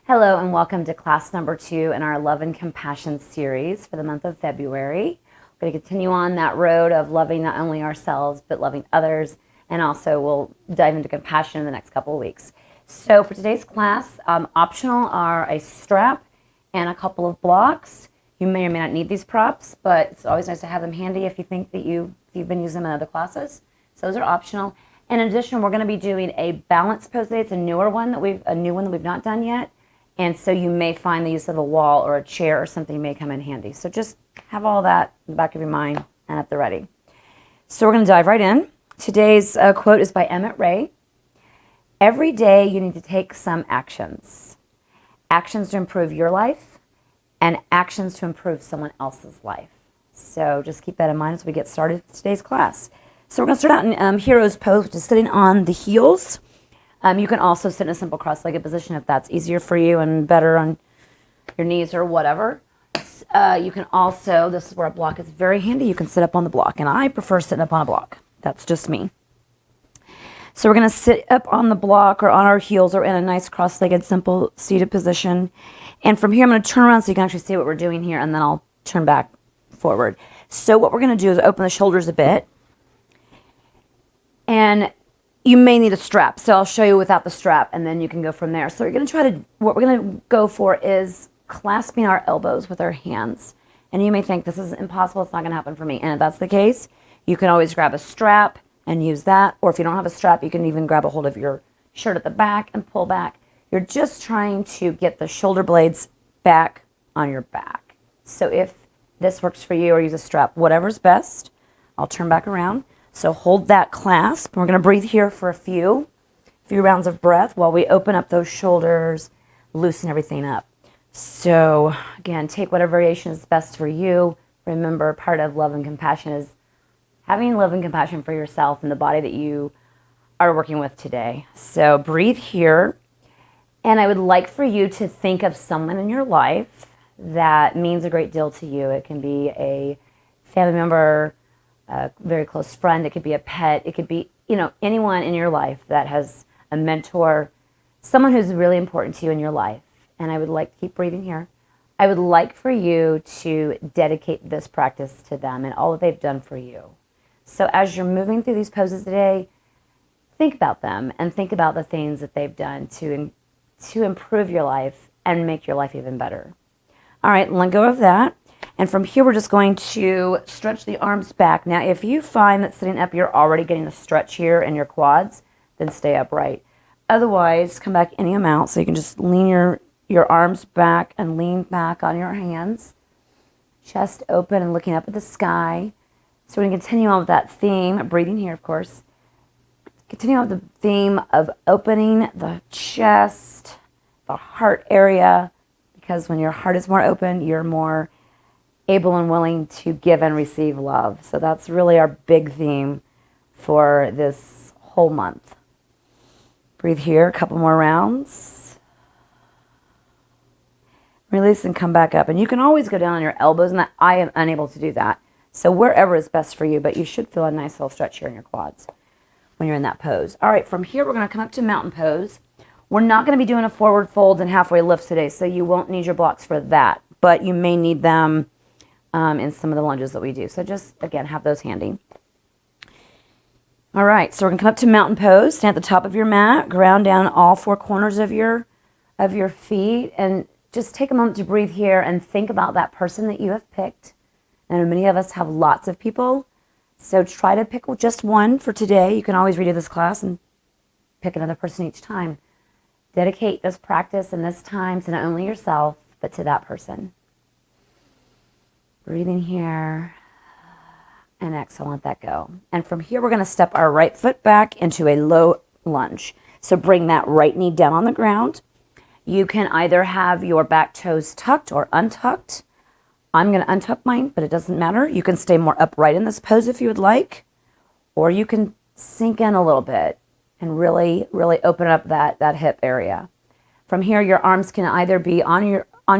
Hello and welcome to class number 2 in our Love and Compassion series for the month of February. We're going to continue on that road of loving not only ourselves but loving others, and also we'll dive into compassion in the next couple of weeks. So for today's class, optional are a strap and a couple of blocks. You may or may not need these props, but it's always nice to have them handy if you think that you've been using them in other classes. So those are optional. In addition, we're going to be doing a balance pose today. It's a new one that we've not done yet. And so you may find the use of a wall or a chair or something may come in handy. So just have all that in the back of your mind and at the ready. So we're going to dive right in. Today's quote is by Emmett Ray. Every day you need to take some actions. Actions to improve your life and actions to improve someone else's life. So just keep that in mind as we get started with today's class. So we're going to start out in Hero's Pose, which is sitting on the heels. You can also sit in a simple cross-legged position if that's easier for you and better on your knees or whatever. You can also, this is where a block is very handy, you can sit up on the block. And I prefer sitting up on a block. That's just me. So we're going to sit up on the block or on our heels or in a nice cross-legged, simple seated position. And from here, I'm going to turn around so you can actually see what we're doing here, and then I'll turn back forward. So what we're going to do is open the shoulders a bit. And you may need a strap, so I'll show you without the strap, and then you can go from there. So what we're going to go for is clasping our elbows with our hands. And you may think, this is impossible, it's not going to happen for me. And if that's the case, you can always grab a strap and use that. Or if you don't have a strap, you can even grab a hold of your shirt at the back and pull back. You're just trying to get the shoulder blades back on your back. So if this works for you or use a strap, whatever's best. I'll turn back around. So hold that clasp. We're going to breathe here for a few rounds of breath while we open up those shoulders, loosen everything up. So again, take whatever variation is best for you. Remember, part of love and compassion is having love and compassion for yourself and the body that you are working with today. So breathe here. And I would like for you to think of someone in your life that means a great deal to you. It can be a family member, a very close friend, it could be a pet, it could be, anyone in your life that has a mentor, someone who's really important to you in your life. And I would like to keep breathing here. I would like for you to dedicate this practice to them and all that they've done for you. So as you're moving through these poses today, think about them and think about the things that they've done to improve your life and make your life even better. All right, let go of that. And from here, we're just going to stretch the arms back. Now, if you find that sitting up, you're already getting a stretch here in your quads, then stay upright. Otherwise, come back any amount. So you can just lean your arms back and lean back on your hands. Chest open and looking up at the sky. So we're going to continue on with that theme, breathing here, of course. Continue on with the theme of opening the chest, the heart area, because when your heart is more open, you're more able and willing to give and receive love. So that's really our big theme for this whole month. Breathe here, a couple more rounds. Release and come back up. And you can always go down on your elbows, and I am unable to do that. So wherever is best for you, but you should feel a nice little stretch here in your quads when you're in that pose. All right, from here, we're going to come up to mountain pose. We're not going to be doing a forward fold and halfway lift today, so you won't need your blocks for that, but you may need them in some of the lunges that we do. So just, again, have those handy. All right, so we're going to come up to mountain pose. Stand at the top of your mat. Ground down all four corners of your feet. And just take a moment to breathe here and think about that person that you have picked. And many of us have lots of people. So try to pick just one for today. You can always redo this class and pick another person each time. Dedicate this practice and this time to not only yourself, but to that person. Breathing here, and exhale, let that go. And from here, we're going to step our right foot back into a low lunge. So bring that right knee down on the ground. You can either have your back toes tucked or untucked. I'm going to untuck mine, but it doesn't matter. You can stay more upright in this pose if you would like, or you can sink in a little bit and really, really open up that hip area. From here, your arms can either be on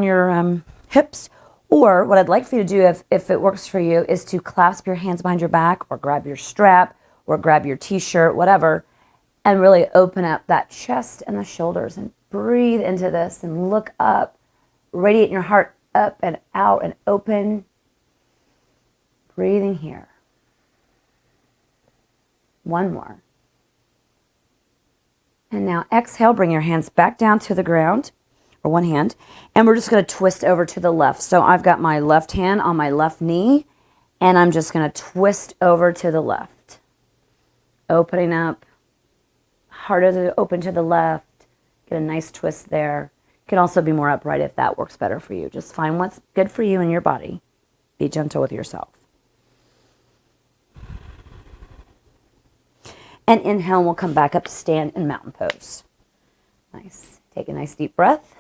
your hips, or what I'd like for you to do, if it works for you, is to clasp your hands behind your back or grab your strap or grab your t-shirt, whatever, and really open up that chest and the shoulders and breathe into this and look up. Radiate your heart up and out and open. Breathing here. One more. And now exhale, bring your hands back down to the ground, or one hand, and we're just going to twist over to the left. So I've got my left hand on my left knee, and I'm just going to twist over to the left. Opening up, harder to open to the left. Get a nice twist there. You can also be more upright if that works better for you. Just find what's good for you and your body. Be gentle with yourself. And inhale, and we'll come back up to stand in mountain pose. Nice. Take a nice deep breath.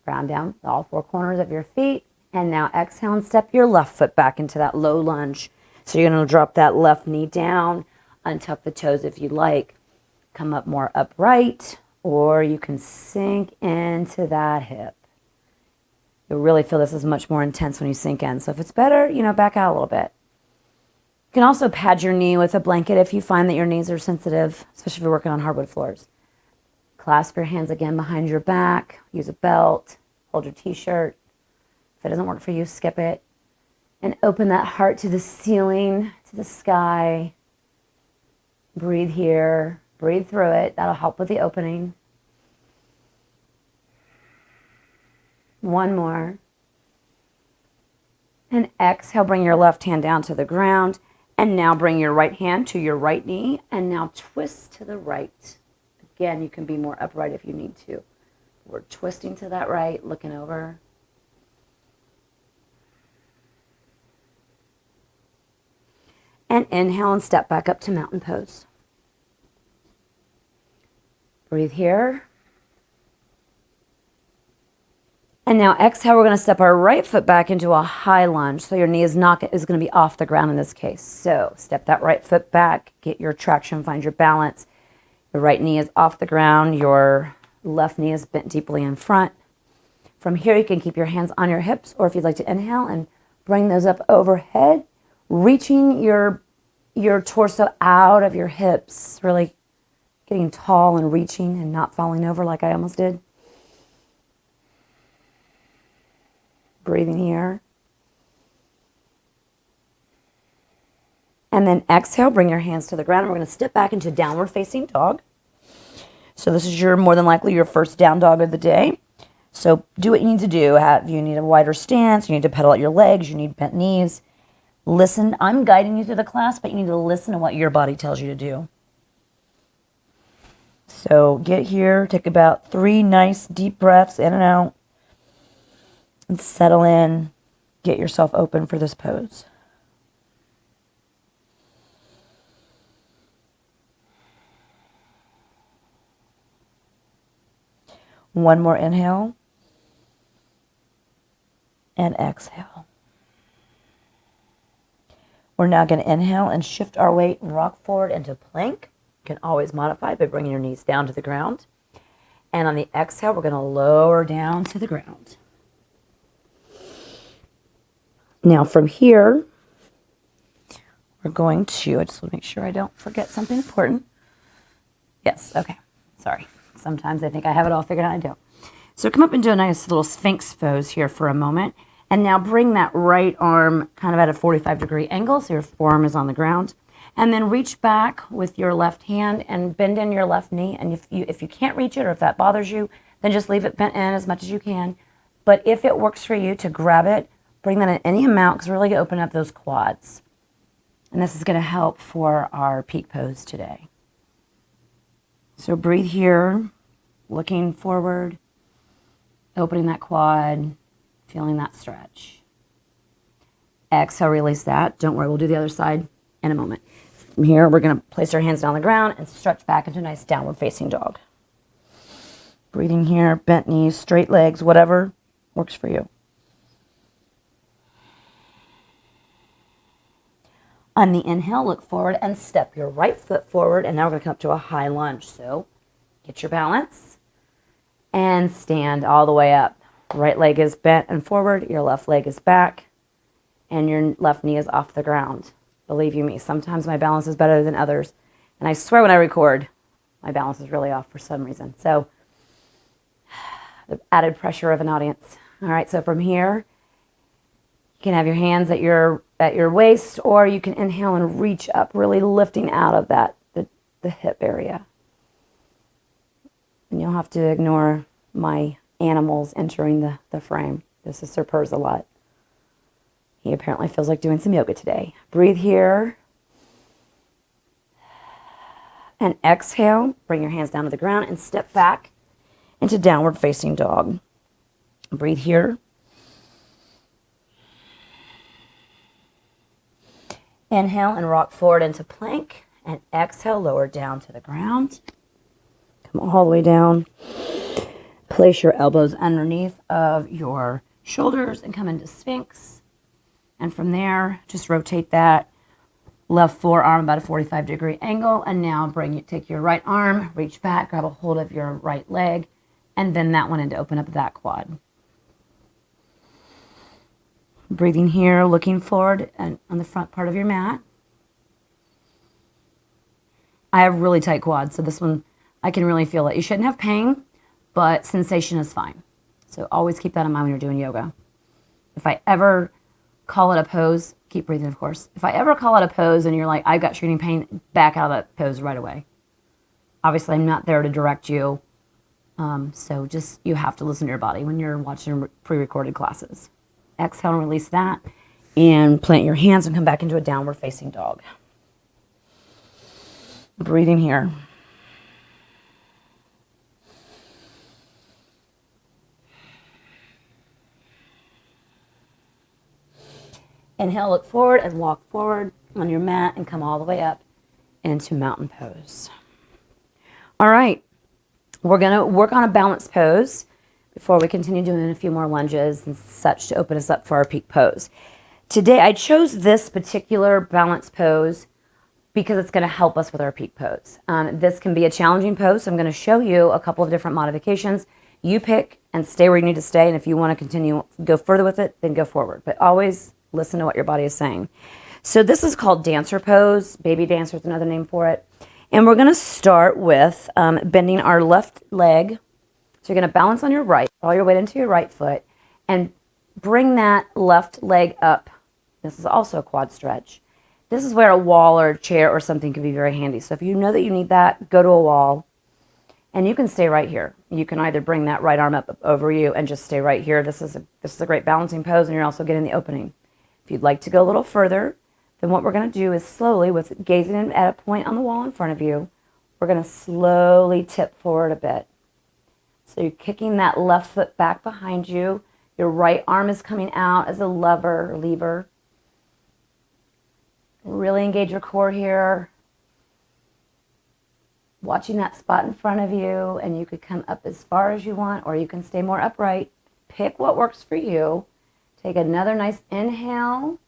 Ground down all four corners of your feet. And now exhale and step your left foot back into that low lunge. So you're going to drop that left knee down, untuck the toes if you like. Come up more upright, or you can sink into that hip. You'll really feel this is much more intense when you sink in. So if it's better, back out a little bit. You can also pad your knee with a blanket if you find that your knees are sensitive, especially if you're working on hardwood floors. Clasp your hands again behind your back. Use a belt. Hold your t-shirt. If it doesn't work for you, skip it. And open that heart to the ceiling, to the sky. Breathe here. Breathe through it. That'll help with the opening. One more. And exhale, bring your left hand down to the ground. And now bring your right hand to your right knee. And now twist to the right. Again, you can be more upright if you need to. We're twisting to that right, looking over. And inhale and step back up to mountain pose. Breathe here. And now exhale, we're going to step our right foot back into a high lunge. So your knee is going to be off the ground in this case. So step that right foot back, get your traction, find your balance. The right knee is off the ground. Your left knee is bent deeply in front. From here, you can keep your hands on your hips, or if you'd like to inhale and bring those up overhead, reaching your torso out of your hips, really getting tall and reaching and not falling over like I almost did. Breathing here. And then exhale, bring your hands to the ground. We're going to step back into downward facing dog. So this is more than likely your first down dog of the day. So do what you need to do. You need a wider stance. You need to pedal out your legs. You need bent knees. Listen. I'm guiding you through the class, but you need to listen to what your body tells you to do. So get here. Take about 3 nice deep breaths in and out. And settle in. Get yourself open for this pose. One more inhale. And exhale. We're now going to inhale and shift our weight and rock forward into plank. You can always modify by bringing your knees down to the ground. And on the exhale, we're going to lower down to the ground. Now from here, we're going to, I just want to make sure I don't forget something important. Yes, okay, sorry. Sometimes I think I have it all figured out, I don't. So come up into a nice little Sphinx Pose here for a moment. And now bring that right arm kind of at a 45-degree angle, so your forearm is on the ground. And then reach back with your left hand and bend in your left knee. And if you can't reach it, or if that bothers you, then just leave it bent in as much as you can. But if it works for you to grab it, bring that in any amount, because we're really going to open up those quads. And this is going to help for our peak pose today. So breathe here, looking forward, opening that quad, feeling that stretch. Exhale, release that. Don't worry, we'll do the other side in a moment. From here, we're going to place our hands down on the ground and stretch back into a nice downward facing dog. Breathing here, bent knees, straight legs, whatever works for you. On the inhale, look forward and step your right foot forward. And now we're going to come up to a high lunge. So get your balance and stand all the way up. Right leg is bent and forward. Your left leg is back. And your left knee is off the ground. Believe you me, sometimes my balance is better than others. And I swear when I record, my balance is really off for some reason. So the added pressure of an audience. All right, so from here, you can have your hands at your waist, or you can inhale and reach up, really lifting out of that, the hip area. And you'll have to ignore my animals entering the frame. This is Sir Purrs a lot. He apparently feels like doing some yoga today. Breathe here. And exhale. Bring your hands down to the ground and step back into downward facing dog. Breathe here. Inhale and rock forward into plank. And exhale, lower down to the ground. Come all the way down. Place your elbows underneath of your shoulders and come into Sphinx. And from there, just rotate that left forearm about a 45-degree angle. And now take your right arm, reach back, grab a hold of your right leg, and then that one in to open up that quad. Breathing here, looking forward and on the front part of your mat. I have really tight quads, so this one, I can really feel it. You shouldn't have pain, but sensation is fine. So always keep that in mind when you're doing yoga. If I ever call it a pose, keep breathing, of course. If I ever call it a pose and you're like, I've got shooting pain, back out of that pose right away. Obviously, I'm not there to direct you. So just, you have to listen to your body when you're watching pre-recorded classes. Exhale and release that. And plant your hands and come back into a downward facing dog. Breathing here. Inhale, look forward and walk forward on your mat and come all the way up into mountain pose. All right, we're going to work on a balance pose before we continue doing a few more lunges and such to open us up for our peak pose. Today, I chose this particular balance pose because it's going to help us with our peak pose. This can be a challenging pose, so I'm going to show you a couple of different modifications. You pick and stay where you need to stay, and if you want to continue, go further with it, then go forward. But always listen to what your body is saying. So this is called dancer pose. Baby dancer is another name for it. And we're going to start with bending our left leg. So you're going to balance on your right, draw your weight into your right foot, and bring that left leg up. This is also a quad stretch. This is where a wall or a chair or something can be very handy. So if you know that you need that, go to a wall. And you can stay right here. You can either bring that right arm up over you and just stay right here. This is a great balancing pose, and you're also getting the opening. If you'd like to go a little further, then what we're going to do is slowly, with gazing at a point on the wall in front of you, we're going to slowly tip forward a bit. So you're kicking that left foot back behind you. Your right arm is coming out as a lever. Really engage your core here. Watching that spot in front of you, and you could come up as far as you want, or you can stay more upright. Pick what works for you. Take another nice inhale,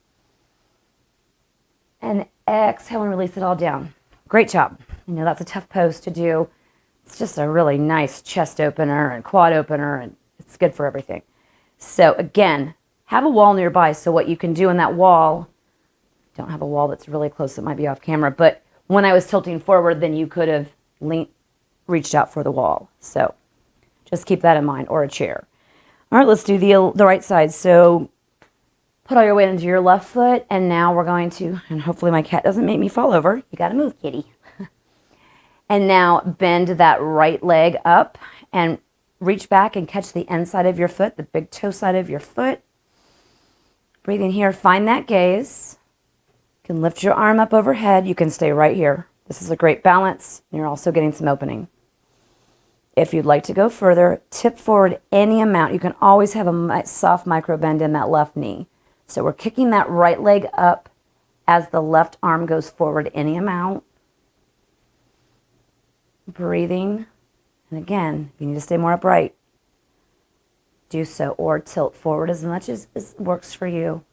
and exhale and release it all down. Great job. You know, that's a tough pose to do. It's just a really nice chest opener and quad opener, and it's good for everything. So again, have a wall nearby, so what you can do in that wall, don't have a wall that's really close that might be off camera, but when I was tilting forward, then you could have reached out for the wall. So just keep that in mind, or a chair. All right, let's do the right side. So put all your weight into your left foot, and now we're going to, and hopefully my cat doesn't make me fall over. You got to move, kitty. And now bend that right leg up and reach back and catch the inside of your foot, the big toe side of your foot. Breathing here, find that gaze. You can lift your arm up overhead. You can stay right here. This is a great balance. You're also getting some opening. If you'd like to go further, tip forward any amount. You can always have a soft micro bend in that left knee. So we're kicking that right leg up as the left arm goes forward any amount. Breathing. And again, if you need to stay more upright, do so, or tilt forward as much as works for you.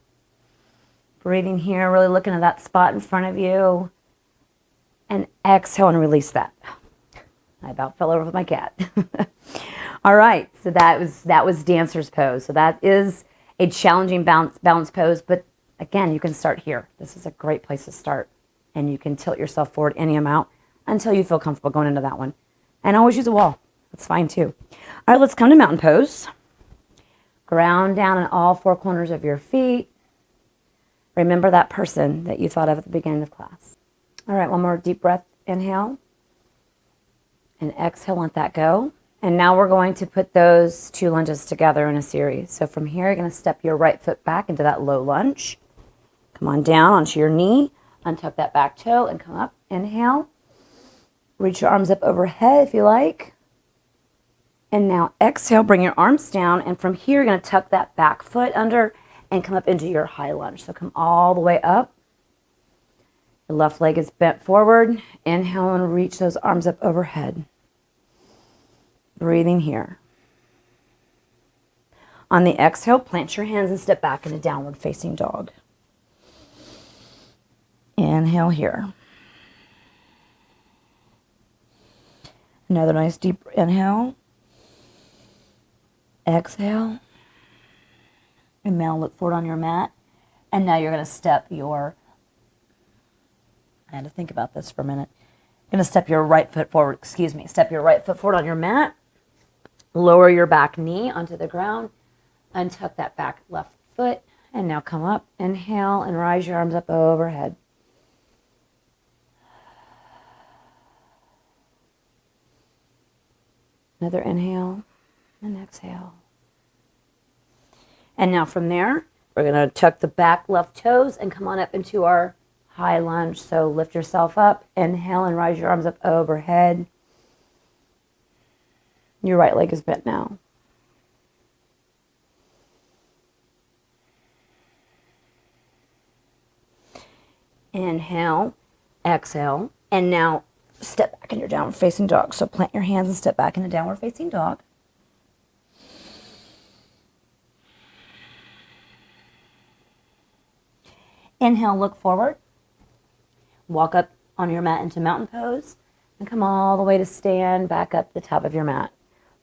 Breathing here, really looking at that spot in front of you. And exhale and release that. I about fell over with my cat. All right, so that was dancer's pose. So that is a challenging balance pose, but again, you can start here. This is a great place to start. And you can tilt yourself forward any amount until you feel comfortable going into that one. And always use a wall. That's fine too. All right, let's come to mountain pose. Ground down in all four corners of your feet. Remember that person that you thought of at the beginning of class. All right, one more deep breath. Inhale. And exhale, let that go. And now we're going to put those two lunges together in a series. So from here, you're going to step your right foot back into that low lunge. Come on down onto your knee. Untuck that back toe and come up. Inhale. Reach your arms up overhead if you like. And now exhale, bring your arms down. And from here, you're going to tuck that back foot under and come up into your high lunge. So come all the way up. Your left leg is bent forward. Inhale and reach those arms up overhead. Breathing here. On the exhale, plant your hands and step back into downward facing dog. Inhale here. Another nice deep inhale. Exhale. And now look forward on your mat. And now you're going to step your, I had to think about this for a minute. You're going to step your right foot forward, step your right foot forward on your mat. Lower your back knee onto the ground. Untuck that back left foot. And now come up. Inhale and rise your arms up overhead. Another inhale and exhale. And now from there, we're going to tuck the back left toes and come on up into our high lunge. So lift yourself up, inhale and rise your arms up overhead. Your right leg is bent now. Inhale, exhale, and now step back in your downward facing dog. So plant your hands and step back into downward facing dog. Inhale, look forward. Walk up on your mat into mountain pose and come all the way to stand back up the top of your mat.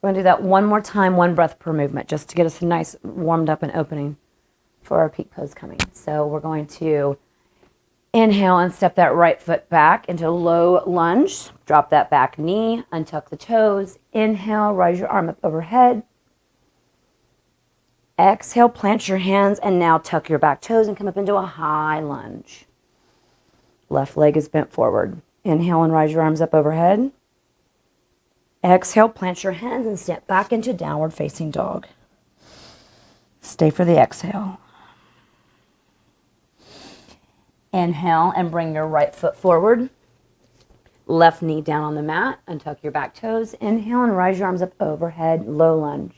We're going to do that one more time, one breath per movement, just to get us a nice warmed up and opening for our peak pose coming. So we're going to inhale and step that right foot back into low lunge. Drop that back knee, untuck the toes. Inhale, rise your arm up overhead. Exhale, plant your hands, and now tuck your back toes and come up into a high lunge. Left leg is bent forward. Inhale and rise your arms up overhead. Exhale, plant your hands and step back into downward facing dog. Stay for the exhale. Inhale and bring your right foot forward. Left knee down on the mat. Untuck your back toes. Inhale and rise your arms up overhead. Low lunge.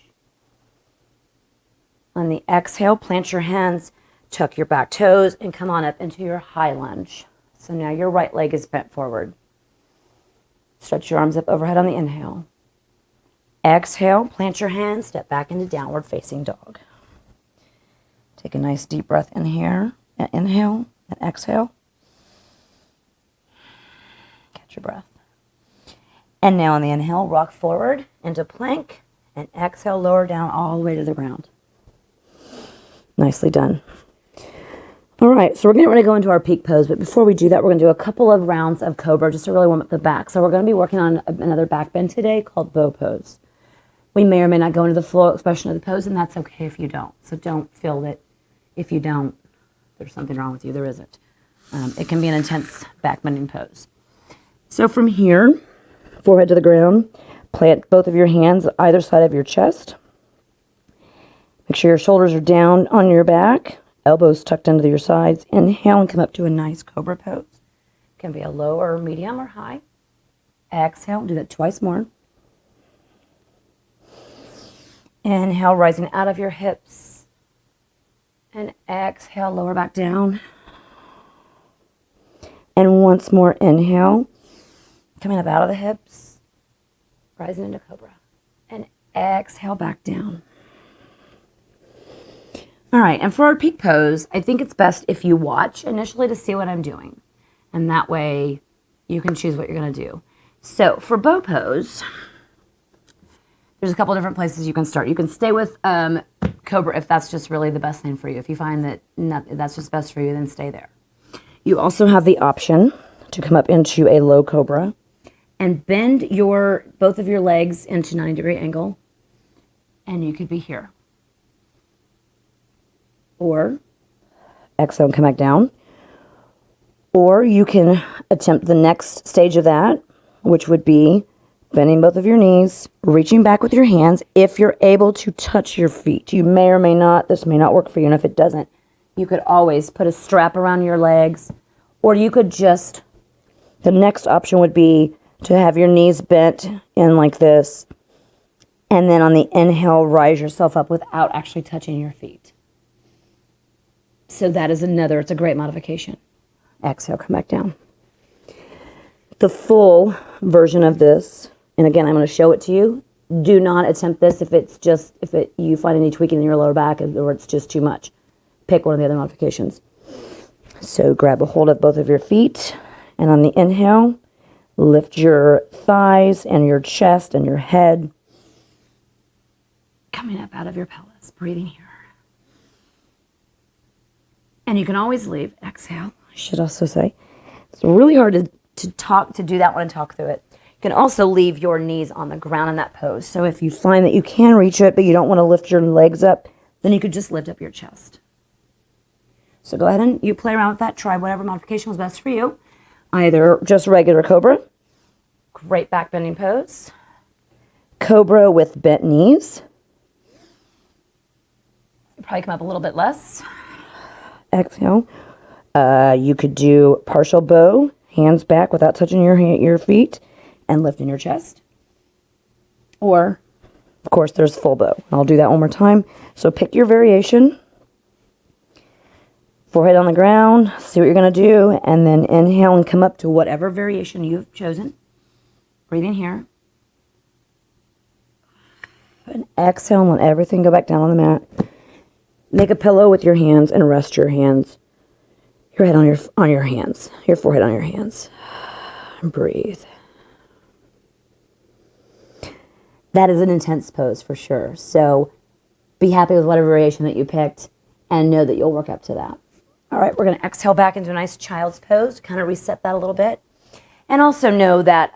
On the exhale, plant your hands, tuck your back toes, and come on up into your high lunge. So now your right leg is bent forward. Stretch your arms up overhead on the inhale. Exhale, plant your hands, step back into downward facing dog. Take a nice deep breath in here, and inhale and exhale. Catch your breath. And now on the inhale, rock forward into plank, and exhale, lower down all the way to the ground. Nicely done. All right, so we're going to go into our peak pose, but before we do that, we're going to do a couple of rounds of cobra just to really warm up the back. So we're going to be working on another back bend today called bow pose. We may or may not go into the full expression of the pose, and that's okay if you don't. So don't feel that if you don't, there's something wrong with you. There isn't. It can be an intense back bending pose. So from here, forehead to the ground, plant both of your hands either side of your chest. Make sure your shoulders are down on your back, elbows tucked into your sides. Inhale and come up to a nice cobra pose. It can be a low or medium or high. Exhale, do that twice more. Inhale, rising out of your hips. And exhale, lower back down. And once more, inhale, coming up out of the hips, rising into cobra. And exhale, back down. All right, and for our peak pose, I think it's best if you watch initially to see what I'm doing. And that way you can choose what you're going to do. So for bow pose, there's a couple different places you can start. You can stay with cobra if that's just really the best thing for you. If you find that that's just best for you, then stay there. You also have the option to come up into a low cobra and bend both of your legs into 90-degree angle, and you could be here. Or exhale and come back down. Or you can attempt the next stage of that, which would be bending both of your knees, reaching back with your hands. If you're able to touch your feet, you may or may not. This may not work for you, and if it doesn't, you could always put a strap around your legs, or you could just, the next option would be to have your knees bent in like this, and then on the inhale, rise yourself up without actually touching your feet. So that is it's a great modification. Exhale, come back down. The full version of this, and again, I'm going to show it to you. Do not attempt this if you find any tweaking in your lower back or it's just too much. Pick one of the other modifications. So grab a hold of both of your feet, and on the inhale, lift your thighs and your chest and your head. Coming up out of your pelvis, breathing here. And you can always leave. Exhale, I should also say. It's really hard to do that one and talk through it. You can also leave your knees on the ground in that pose. So if you find that you can reach it, but you don't want to lift your legs up, then you could just lift up your chest. So go ahead and you play around with that. Try whatever modification was best for you. Either just regular cobra, great back bending pose, cobra with bent knees. Probably come up a little bit less. Exhale. You could do partial bow, hands back without touching your feet, and lifting your chest. Or, of course, there's full bow. I'll do that one more time. So pick your variation. Forehead on the ground, see what you're going to do, and then inhale and come up to whatever variation you've chosen. Breathing here. And exhale and let everything go back down on the mat. Make a pillow with your hands and rest your hands. Your head on your hands. Your forehead on your hands. And breathe. That is an intense pose for sure. So be happy with whatever variation that you picked and know that you'll work up to that. All right, we're going to exhale back into a nice child's pose to kind of reset that a little bit. And also know that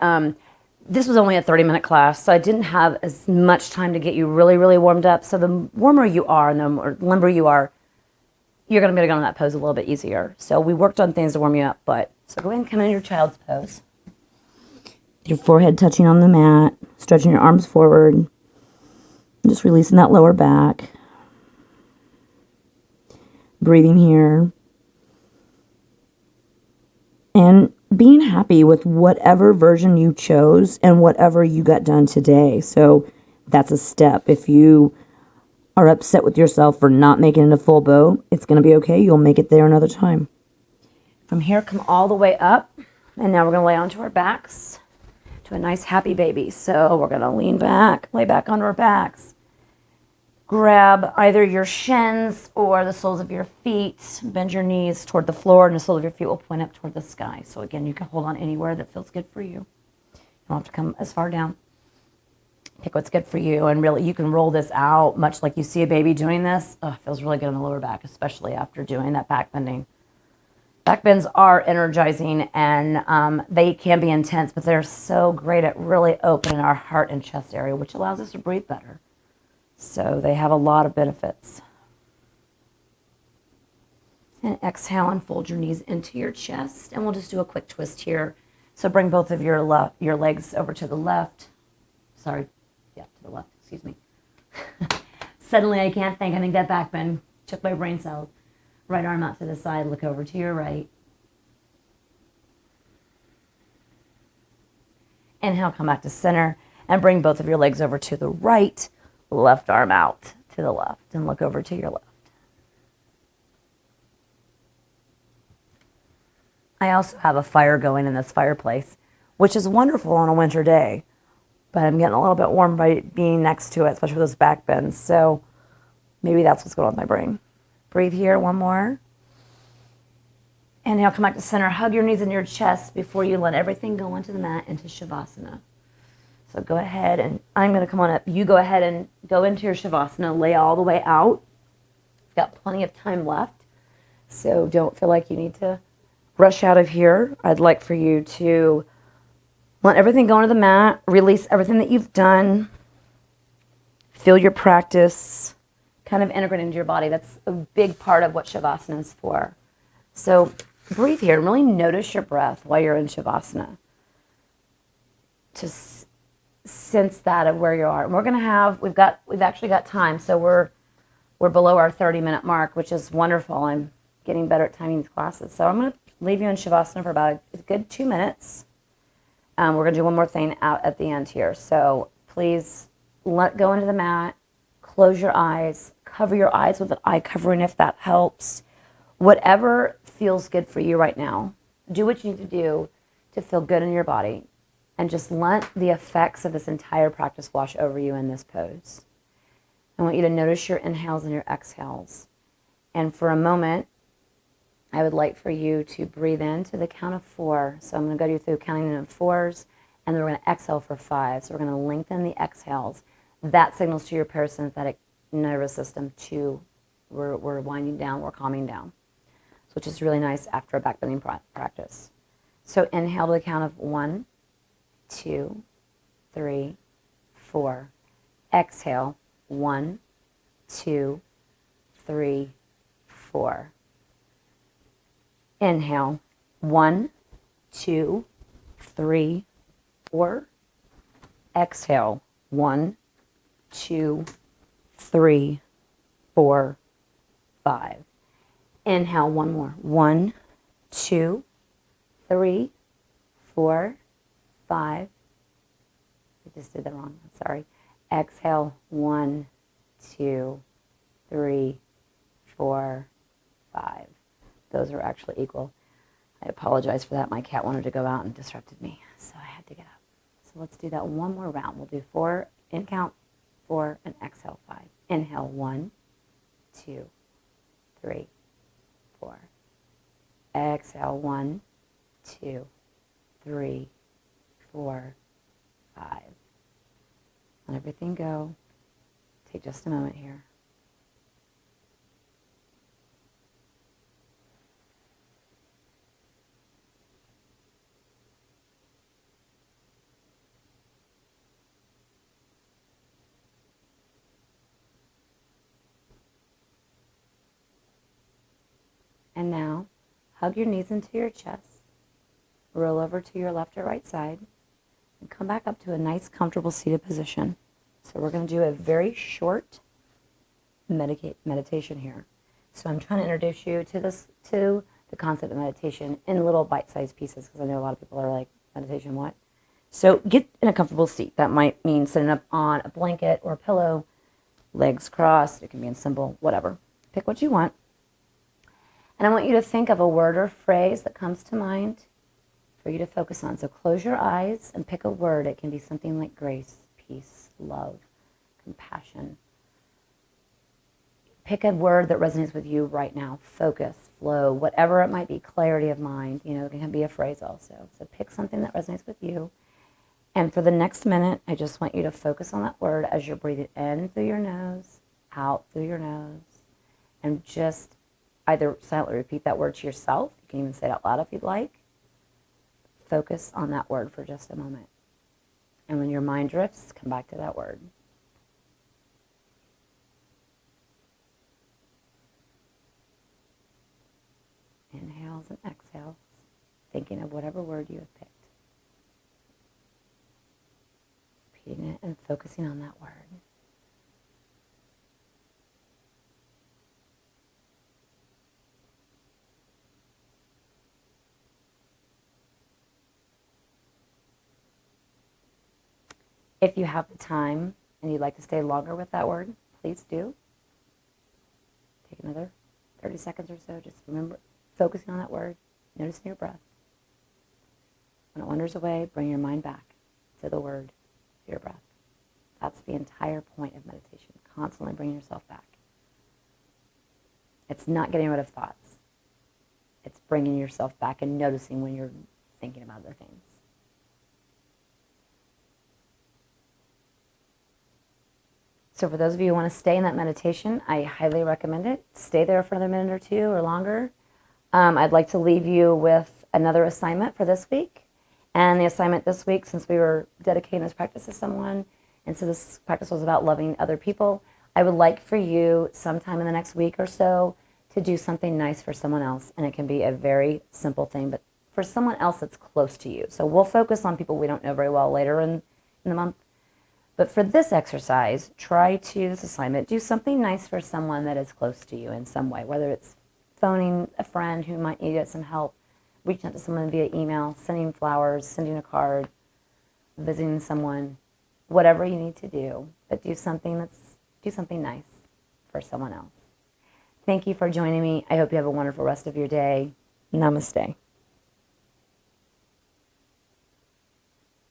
this was only a 30-minute class, so I didn't have as much time to get you really, really warmed up. So the warmer you are and the more limber you are, you're going to be able to get on that pose a little bit easier. So we worked on things to warm you up, so go ahead and come in your child's pose. Your forehead touching on the mat, stretching your arms forward, just releasing that lower back. Breathing here. And being happy with whatever version you chose and whatever you got done today. So that's a step. If you are upset with yourself for not making it a full bow, it's going to be okay. You'll make it there another time. From here, come all the way up. And now we're going to lay onto our backs to a nice happy baby. So we're going to lean back, lay back onto our backs. Grab either your shins or the soles of your feet. Bend your knees toward the floor, and the soles of your feet will point up toward the sky. So again, you can hold on anywhere that feels good for you. You don't have to come as far down. Pick what's good for you, and really you can roll this out much like you see a baby doing this. It feels really good on the lower back, especially after doing that back bending. Back bends are energizing, and they can be intense, but they're so great at really opening our heart and chest area, which allows us to breathe better. So they have a lot of benefits. And exhale and fold your knees into your chest. And we'll just do a quick twist here. So bring both of your legs over to the left. To the left, excuse me. Suddenly I can't think. I think that back bend took my brain cells. Right arm out to the side, look over to your right. Inhale, come back to center. And bring both of your legs over to the right. Left arm out to the left and look over to your left. I also have a fire going in this fireplace, which is wonderful on a winter day, but I'm getting a little bit warm by being next to it, especially with those back bends. So maybe that's what's going on with my brain. Breathe here, one more. Inhale, come back to center. Hug your knees in your chest before you let everything go onto the mat into Shavasana. So go ahead, and I'm going to come on up. You go ahead and go into your Shavasana, lay all the way out. You've got plenty of time left, so don't feel like you need to rush out of here. I'd like for you to Let everything go into the mat. Release everything that you've done. Feel your practice kind of integrate into your body. That's a big part of what Shavasana is for. So breathe here and really notice your breath while you're in Shavasana. Just sense that of where you are. And we're going to have, we've actually got time. So we're below our 30-minute mark, which is wonderful. I'm getting better at timing these classes. So I'm going to leave you in Shavasana for about a good 2 minutes. We're going to do one more thing out at the end here. So please let go into the mat. Close your eyes. Cover your eyes with an eye covering if that helps. Whatever feels good for you right now. Do what you need to do to feel good in your body. And just let the effects of this entire practice wash over you in this pose. I want you to notice your inhales and your exhales. And for a moment, I would like for you to breathe in to the count of 4. So I'm going to go through counting in 4s, and then we're going to exhale for 5. So we're going to lengthen the exhales. That signals to your parasympathetic nervous system to we're winding down, we're calming down, which is really nice after a back bending practice. So inhale to the count of 1, 2, 3, 4. Exhale, 1, 2, 3, 4. Inhale, 1, 2, 3, 4. Exhale, 1, 2, 3, 4, 5. Inhale, one more. 1, 2, 3, 4, 5. I just did that wrong. I'm sorry. Exhale, 1, 2, 3, 4, 5. Those are actually equal. I apologize for that. My cat wanted to go out and disrupted me, so I had to get up. So let's do that one more round. We'll do 4, in count 4, and exhale 5. Inhale, 1, 2, 3, 4. Exhale, 1, 2, 3, 4, 5. Let everything go. Take just a moment here. And now, hug your knees into your chest. Roll over to your left or right side. And come back up to a nice, comfortable seated position. So we're going to do a very short Medicate meditation here. So I'm trying to introduce you to the concept of meditation in little bite-sized pieces, because I know a lot of people are like, meditation what? So get in a comfortable seat. That might mean sitting up on a blanket or a pillow, legs crossed. It can be in simple, whatever. Pick what you want. And I want you to think of a word or phrase that comes to mind for you to focus on. So close your eyes and pick a word. It can be something like grace, peace, love, compassion. Pick a word that resonates with you right now. Focus, flow, whatever it might be, clarity of mind. You know, it can be a phrase also. So pick something that resonates with you. And for the next minute, I just want you to focus on that word as you're breathing in through your nose, out through your nose, and just either silently repeat that word to yourself. You can even say it out loud if you'd like. Focus on that word for just a moment. And when your mind drifts, come back to that word. Inhales and exhales, thinking of whatever word you have picked. Repeating it and focusing on that word. If you have the time and you'd like to stay longer with that word, please do. Take another 30 seconds or so. Just remember, focusing on that word, noticing your breath. When it wanders away, bring your mind back to the word, to your breath. That's the entire point of meditation, constantly bringing yourself back. It's not getting rid of thoughts. It's bringing yourself back and noticing when you're thinking about other things. So for those of you who want to stay in that meditation, I highly recommend it. Stay there for another minute or two or longer. I'd like to leave you with another assignment for this week, And the assignment this week, since we were dedicating this practice to someone, and so this practice was about loving other people, I would like for you sometime in the next week or so to do something nice for someone else. And it can be a very simple thing, but for someone else that's close to you. So we'll focus on people we don't know very well later in the month. But for this exercise, this assignment, do something nice for someone that is close to you in some way, whether it's phoning a friend who might need some help, reaching out to someone via email, sending flowers, sending a card, visiting someone, whatever you need to do, but do something nice for someone else. Thank you for joining me. I hope you have a wonderful rest of your day. Namaste.